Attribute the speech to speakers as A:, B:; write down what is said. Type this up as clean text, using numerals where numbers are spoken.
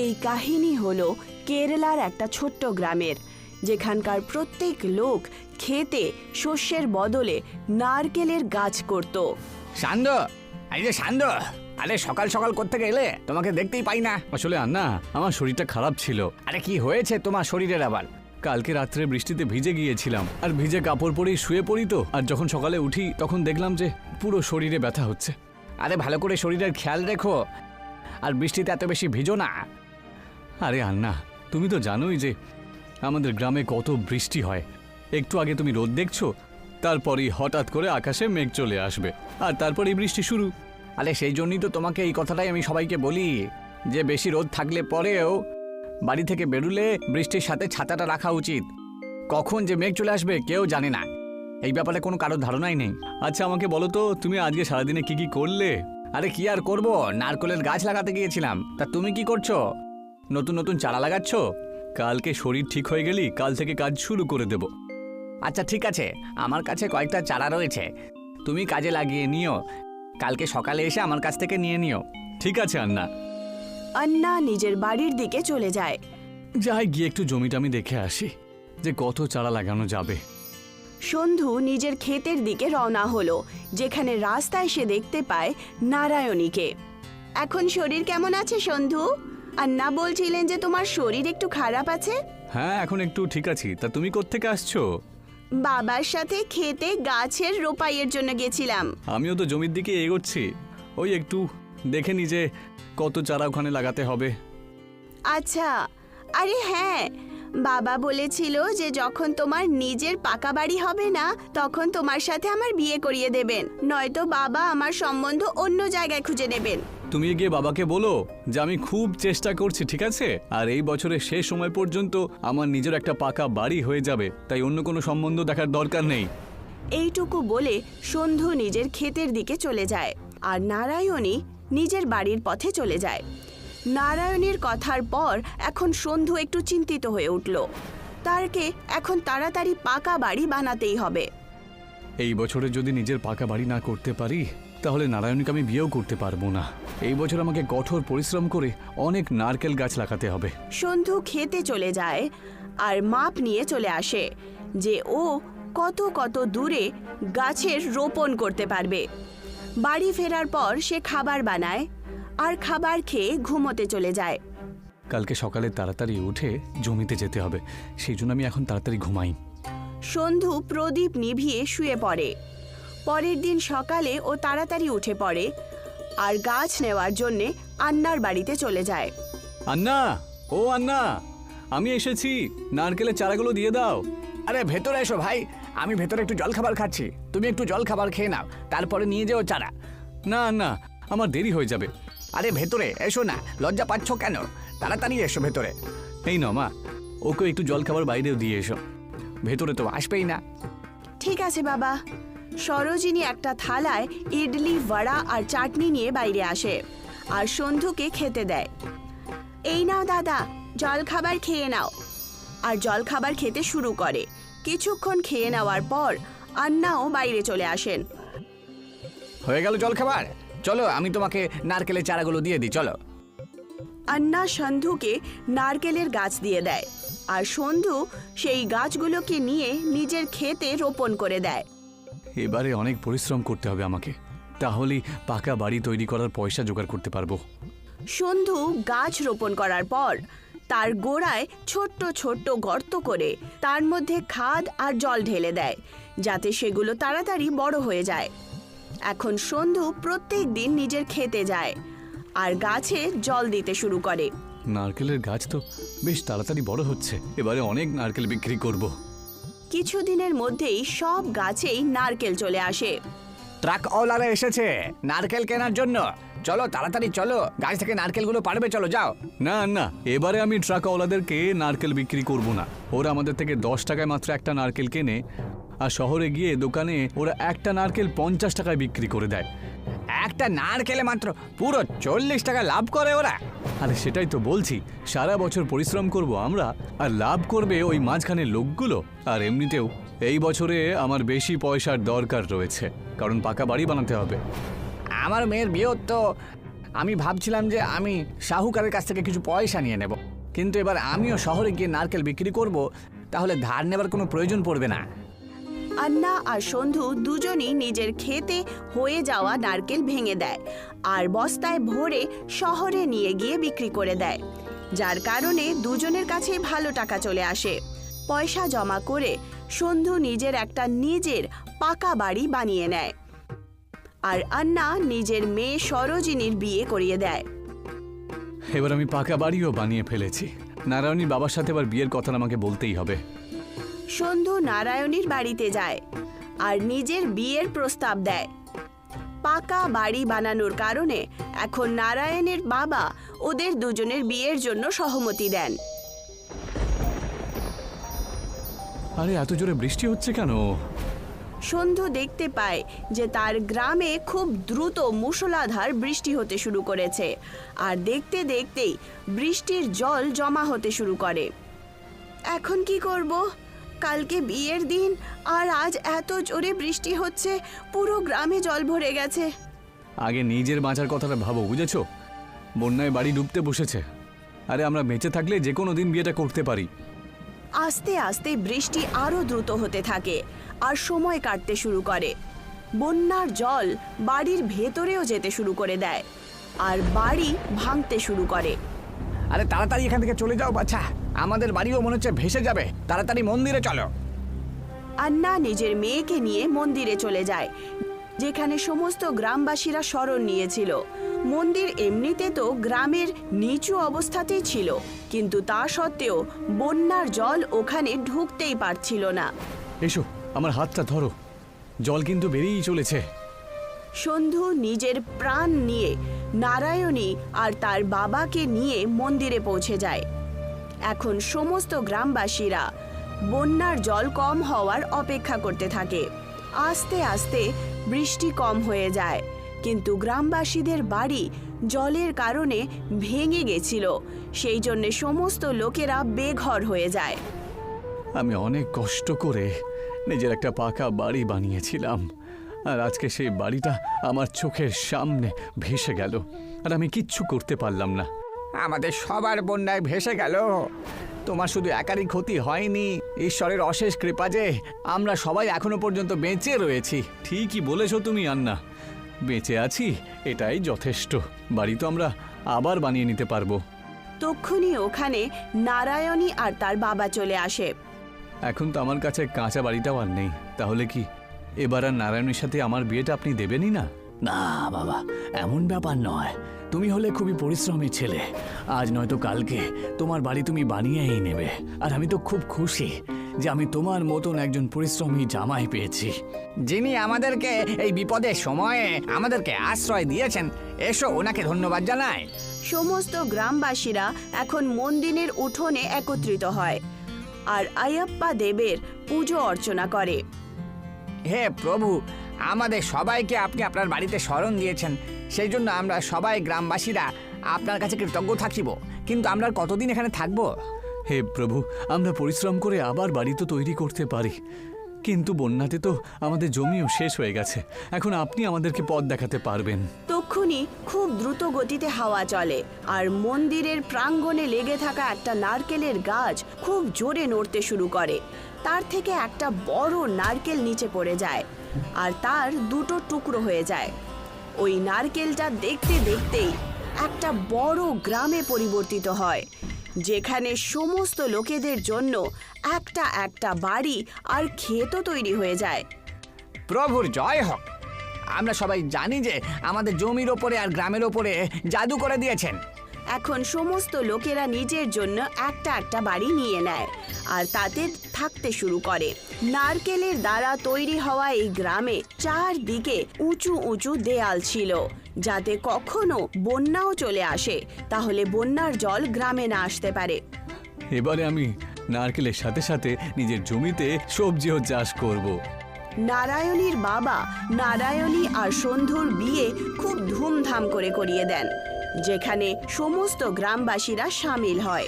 A: এই কাহিনী হলো কেরালার একটা ছোট্ট গ্রামের, যেখানকার প্রত্যেক লোক খেতে শস্যের বদলে নারকেলের গাছ করত।
B: সান্দ, এই যে সান্দ, আরে সকাল সকাল কোত্থেকে এলে? তোমাকে দেখতেই পাই না।
C: আসলে আন্না, আমার শরীরটা খারাপ ছিল।
B: আরে কি হয়েছে তোমার শরীরের আবার?
C: কালকে রাত্রে বৃষ্টিতে ভিজে গিয়েছিলাম, আর ভিজে কাপড় পরেই শুয়ে পড়ি তো, আর যখন সকালে উঠি তখন দেখলাম যে পুরো শরীরে ব্যথা হচ্ছে।
B: আরে ভালো করে শরীরের খেয়াল রেখো, আর বৃষ্টিতে এত বেশি ভিজো না।
C: আরে আন্না, তুমি তো জানোই যে আমাদের গ্রামে কত বৃষ্টি হয়। একটু আগে তুমি রোদ দেখছো, তারপরেই হঠাৎ করে আকাশে মেঘ চলে আসবে, আর তারপরেই বৃষ্টি শুরু।
B: আরে সেই জন্যই তো তোমাকে এই কথাটাই আমি সবাইকে বলি, যে বেশি রোদ থাকলে পরেও বাড়ি থেকে বেরুলে বৃষ্টির সাথে ছাতাটা রাখা উচিত। কখন যে মেঘ চলে আসবে কেউ জানে না, এই ব্যাপারে কোনো কারোর ধারণাই নেই।
C: আচ্ছা আমাকে বলো তো, তুমি আজকে সারাদিনে কি কি করলে?
B: আরে কি আর করবো, নারকেলের গাছ লাগাতে গিয়েছিলাম। তা তুমি কি করছো? নতুন নতুন চারা লাগাচ্ছ?
C: কালকে শরীর ঠিক হয়ে গেলি কাল থেকে কাজ শুরু করে দেব।
B: আচ্ছা ঠিক আছে, আমার কাছে কয়েকটা চারা রয়েছে, তুমি কাজে লাগিয়ে নিও। কালকে সকালে এসে আমার কাছ থেকে নিয়ে নিও।
C: ঠিক আছে আন্না।
A: আন্না নিজের বাড়ির দিকে চলে যায়।
C: যাই গিয়ে একটু জমিটা আমি দেখে আসি যে কত চারা লাগানো যাবে।
A: সন্ধু নিজের ক্ষেতের দিকে রওনা হলো, যেখানে রাস্তায় সে দেখতে পায় নারায়ণীকে। এখন শরীর কেমন আছে সন্ধু? আন্না বলছিলেন যে তোমার শরীর একটু খারাপ আছে।
C: হ্যাঁ, এখন একটু ঠিক আছি। তা তুমি কোত্থেকে আসছো?
A: বাবার সাথে খেতে গাছের রোপাইয়ের জন্য গেছিলাম।
C: আমিও তো জমির দিকে এগোচ্ছি, ওই একটু দেখে নি যে কত চারা ওখানে লাগাতে হবে।
A: আচ্ছা, আরে হ্যাঁ, বাবা বলেছিল যে যখন তোমার নিজের পাকা বাড়ি হবে না তখন তোমার সাথে আমার বিয়ে করিয়ে দেবেন, নয়তো বাবা আমার সম্বন্ধ অন্য জায়গায় খুঁজে নেবেন।
C: তুমি গিয়ে বাবাকে বলো যে আমি খুব চেষ্টা করছি, ঠিক আছে? আর এই বছরের শেষ সময় পর্যন্ত আমার নিজের একটা পাকা বাড়ি হয়ে যাবে, তাই অন্য কোনো সম্বন্ধ দেখার দরকার নেই।
A: এইটুকু বলে সন্ধু নিজের ক্ষেতের দিকে চলে যায়, আর নারায়ণী নিজের বাড়ির পথে চলে যায়। নারায়ণীর কথার পর এখন সন্ধু একটু চিন্তিত হয়ে উঠল। তারকে এখন তাড়াতাড়ি পাকা বাড়ি বানাতেই হবে।
C: এই বছরে যদি নিজের পাকা বাড়ি না করতে পারি তাহলে নারায়ণীকে আমি বিয়েও করতে পারবো না। এই বছর আমাকে কঠোর পরিশ্রম করে অনেক নারকেল গাছ লাগাতে হবে।
A: সন্ধু খেতে চলে যায় আর মাপ নিয়ে চলে আসে যে ও কত কত দূরে গাছের রোপণ করতে পারবে। বাড়ি ফেরার পর সে খাবার বানায় আর খাবার খেয়ে ঘুমোতে চলে যায়।
C: কালকে সকালে তাড়াতাড়ি উঠে জমিতে যেতে হবে, সেই জন্য আমি এখন তাড়াতাড়ি ঘুমাই।
A: সন্ধু প্রদীপ নিভিয়ে শুয়ে পড়ে। পরের দিন সকালে ও তাড়াতাড়ি উঠে পড়ে আর গাছ নেওয়ার জন্যে আন্নার বাড়িতে চলে যায়।
C: আন্না, ও আন্না, আমি এসেছি, নারকেলের চারাগুলো দিয়ে দাও।
B: আরে ভেতরে এসো ভাই, আমি ভেতরে একটু জল খাবার খাচ্ছি, তুমি একটু জল খাবার খেয়ে নাও, তারপরে নিয়ে যেও চারা।
C: না আন্না, আমার দেরি হয়ে যাবে।
B: আরে ভেতরে এসো না, লজ্জা পাচ্ছ কেন? তাড়াতাড়ি এসো ভেতরে।
C: এই নাও মা, ওকে একটু জল খাবার বাইরেও দিয়ে এসো।
B: ভেতরে তো আসবেই না।
A: ঠিক আছে বাবা। সরোজিনী একটা থালায় ইডলি, বড়া আর চাটনি নিয়ে বাইরে আসে আর সন্ধুকে খেতে দেয়। এই নাও দাদা, জল খাবার খেয়ে নাও। আর জল খাবার খেতে শুরু করে। কিছুক্ষণ খেয়ে নেওয়ার পর আন্নাও বাইরে চলে আসেন।
B: হয়ে গেল জল খাবার, চলো আমি তোমাকে নারকেলের চারাগুলো দিয়ে দিই, চলো।
A: আন্না সন্ধুকে নারকেলের গাছ দিয়ে দেয় আর সন্ধু সেই গাছগুলোকে নিয়ে নিজের ক্ষেতে রোপণ করে দেয়।
C: এবারে অনেক পরিশ্রম করতে হবে আমাকে, তাহলেই পাকা বাড়ি তৈরি করার পয়সা জোগাড় করতে পারবো।
A: সন্ধু গাছ রোপণ করার পর তার গোড়ায় ছোট্ট ছোট্ট গর্ত করে তার মধ্যে খাদ আর জল ঢেলে দেয়, যাতে সেগুলো তাড়াতাড়ি বড় হয়ে যায়। এখন সন্ধু প্রত্যেক দিন নিজের খেতে যায় আর গাছে জল দিতে শুরু করে।
C: নারকেলের গাছ তো বেশ তাড়াতাড়ি বড় হচ্ছে, এবারে অনেক নারকেল বিক্রি করব।
A: কিছুদিনের মধ্যেই সব গাছেই নারকেল চলে আসে।
B: ট্রাকওয়ালারা এসেছে নারকেল কেনার জন্য, চলো তাড়াতাড়ি চলো, গাছ থেকে নারকেলগুলো পারবে, চলো যাও।
C: না না, এবারে আমি ট্রাকওয়ালাদেরকে নারকেল বিক্রি করব না। ওরা আমাদের থেকে 10 টাকায় মাত্র একটা নারকেল কেনে, আর শহরে গিয়ে দোকানে ওরা একটা নারকেল 50 টাকায় বিক্রি করে দেয়।
B: একটা নারকেলে মাত্র পুরো 40 টাকা লাভ করে ওরা।
C: আরে সেটাই তো বলছি, সারা বছর পরিশ্রম করব আমরা, আর লাভ করবে ওই মাঝখানের লোকগুলো। আর এমনিতেও এই বছরে আমার বেশি পয়সার দরকার রয়েছে, কারণ পাকা বাড়ি বানাতে হবে।
B: আমার মেয়ের বিয়েও তো আমি ভাবছিলাম যে আমি শাহুকারের কাছ থেকে কিছু পয়সা নিয়ে নেব, কিন্তু এবার আমিও শহরে গিয়ে নারকেল বিক্রি করব, তাহলে ধার নেবার কোনো প্রয়োজন পড়বে না।
A: আন্না আর সন্ধু দুজনই নিজের ক্ষেতে হয়ে যাওয়া নারকেল ভেঙে দেয় আর বস্তায় ভরে শহরে নিয়ে গিয়ে বিক্রি করে দেয়, যার কারণে দুজনের কাছেই ভালো টাকা চলে আসে। পয়সা জমা করে সন্ধু নিজের পাকা বাড়ি বানিয়ে নেয় আর আন্না নিজের মেয়ে সরোজিনীর বিয়ে করিয়ে দেয়।
C: এবার আমি পাকা বাড়িও বানিয়ে ফেলেছি। নারায়ণীর বাবার সাথে এবার বিয়ের কথা আমাকে বলতেই হবে।
A: সন্ধু নারায়ণীর বাড়িতে যায় আর নিজের বিয়ের প্রস্তাব দেয়। পাকা বাড়ি বানানোর কারণে এখন নারায়ণের বাবা ওদের দুজনের বিয়ের জন্য সহমতি দেন।
C: আরে এত জোরে বৃষ্টি হচ্ছে কেন?
A: সন্ধু দেখতে পায় যে তার গ্রামে খুব দ্রুত মুষলধার বৃষ্টি হতে শুরু করেছে আর দেখতে দেখতেই বৃষ্টির জল জমা হতে শুরু করে। এখন কি করব? কালকে বিয়ের দিন আর আজ এত জোরে বৃষ্টি হচ্ছে, পুরো গ্রামে জল ভরে গেছে।
C: আগে নিজের বাঁচার কথাটা ভাবো, বুঝেছো? বন্যায় বাড়ি ডুবতে বসেছে। আরে আমরা বেঁচে থাকলে যে কোনো দিন বিয়েটা করতে পারি।
A: আস্তে আস্তে বৃষ্টি আরো দ্রুত হতে থাকে আর সময় কাটতে শুরু করে। বন্যার জল বাড়ির ভেতরেও যেতে শুরু করে দেয় আর বাড়ি ভাঙতে শুরু করে।
B: আরে তাড়াতাড়ি এখান থেকে চলে যাও বাচ্চা, আমাদের বাড়িও মনে হচ্ছে ভেসে যাবে। তাড়াতাড়ি মন্দিরে চলো।
A: আন্না নিজের মেয়েকে নিয়ে মন্দিরে চলে যায়, যেখানে সমস্ত গ্রামবাসীরা শরণ নিয়েছিল। মন্দির এমনিতে তো গ্রামের নিচু অবস্থাতেই ছিল, কিন্তু তা সত্ত্বেও বন্যার জল ওখানে ঢুকতেই পারছিল না।
C: এসো, আমার হাতটা ধরো, জল কিন্তু বেরিয়েই চলেছে।
A: সন্ধু নিজের প্রাণ নিয়ে নারায়ণী আর তার বাবাকে নিয়ে মন্দিরে পৌঁছে যায়। এখন সমস্ত গ্রামবাসীরা বন্যার জল কম হওয়ার অপেক্ষা করতে থাকে। আস্তে আস্তে বৃষ্টি কম হয়ে যায়, কিন্তু গ্রামবাসীদের বাড়ি জলের কারণে ভেঙে গেছিল, সেই জন্য সমস্ত লোকেরা বেঘর হয়ে যায়।
C: আমি অনেক কষ্ট করে নিজের একটা পাকা বাড়ি বানিয়েছিলাম, আর আজকে সেই বাড়িটা আমার চোখের সামনে ভেসে গেল, আর আমি কিচ্ছু করতে পারলাম না।
B: আমাদের সবার বন্যায় ভেসে গেল। তোমার শুধু একারই ক্ষতি হয়নি, ঈশ্বরের অশেষ কৃপা যে আমরা সবাই এখনো পর্যন্ত বেঁচে রয়েছি।
C: ঠিকই বলেছো তুমি আন্না, বেঁচে আছি এটাই যথেষ্ট। বাড়ি তো আমরা আবার বানিয়ে নিতে পারবো।
A: তক্ষুনি ওখানে নারায়ণী আর তার বাবা চলে আসে।
C: এখন তো আমার কাছে কাঁচা বাড়িটাও আর নেই, তাহলে কি এবার আর নারায়ণের সাথে আমার বিয়েটা আপনি দেবেনই না?
B: না বাবা, এমন ব্যাপার নয়। তুমি হলে খুবই পরিশ্রমী ছেলে, আজ নয়তো কালকে তোমার বাড়ি তুমি বানিয়েই নেবে। আর আমি তো খুব খুশি যে আমি তোমার মতন একজন পরিশ্রমী জামাই পেয়েছি, যিনি আমাদেরকে এই বিপদের সময়ে আমাদেরকে আশ্রয় দিয়েছেন। এসো, ওনাকে ধন্যবাদ জানাই।
A: সমস্ত গ্রামবাসীরা এখন মন্দিরের উঠোনে একত্রিত হয় আর আয়াপ্পা দেবের পুজো অর্চনা করে।
B: হে প্রভু, আমাদের সবাইকে আপনি আপনার বাড়িতে শরণ দিয়েছেন, সেই জন্য আমরা সবাই গ্রামবাসীরা আপনার কাছে কৃতজ্ঞ থাকিব। কিন্তু আমরা আর কতদিন এখানে থাকবো?
C: হে প্রভু, আমরা পরিশ্রম করে আবার বাড়ি তো তৈরি করতে পারি, কিন্তু বন্যাতে তো আমাদের জমিও শেষ হয়ে গেছে। এখন আপনি আমাদেরকে পথ দেখাতে পারবেন।
A: তক্ষুনি খুব দ্রুত গতিতে হাওয়া চলে আর মন্দিরের প্রাঙ্গণে লেগে থাকা একটা নারকেলের গাছ খুব জোরে নড়তে শুরু করে। তার থেকে একটা বড় নারকেল নিচে পড়ে যায় আর তার দুটো টুকরো হয়ে যায়। ওই নারকেলটা দেখতে দেখতেই একটা বড় গ্রামে পরিবর্তিত হয়, যেখানে সমস্ত লোকেদের জন্য একটা একটা বাড়ি আর ক্ষেতও তৈরি হয়ে যায়।
B: প্রভুর জয় হোক। আমরা সবাই জানি যে আমাদের জমির ওপরে আর গ্রামের ওপরে জাদু করে দিয়েছেন।
A: এখন সমস্ত লোকেরা নিজের জন্য একটা একটা বাড়ি নিয়ে নেয় আর তাতে থাকতে শুরু করে। নারকেলের দ্বারা তৈরি হওয়া এই গ্রামে চারদিকে উঁচু উঁচু দেয়াল ছিল, যাতে কখনো বন্যাও চলে আসে, তাহলে বন্যার জল গ্রামে না আসতে পারে।
C: এবারে আমি নারকেলের সাথে সাথে নিজের জমিতে সবজিও চাষ করব।
A: নারায়ণীর বাবা নারায়ণী আর সন্ধুর বিয়ে খুব ধুমধাম করে করিয়ে দেন, যেখানে সমস্ত গ্রামবাসীরা সামিল হয়।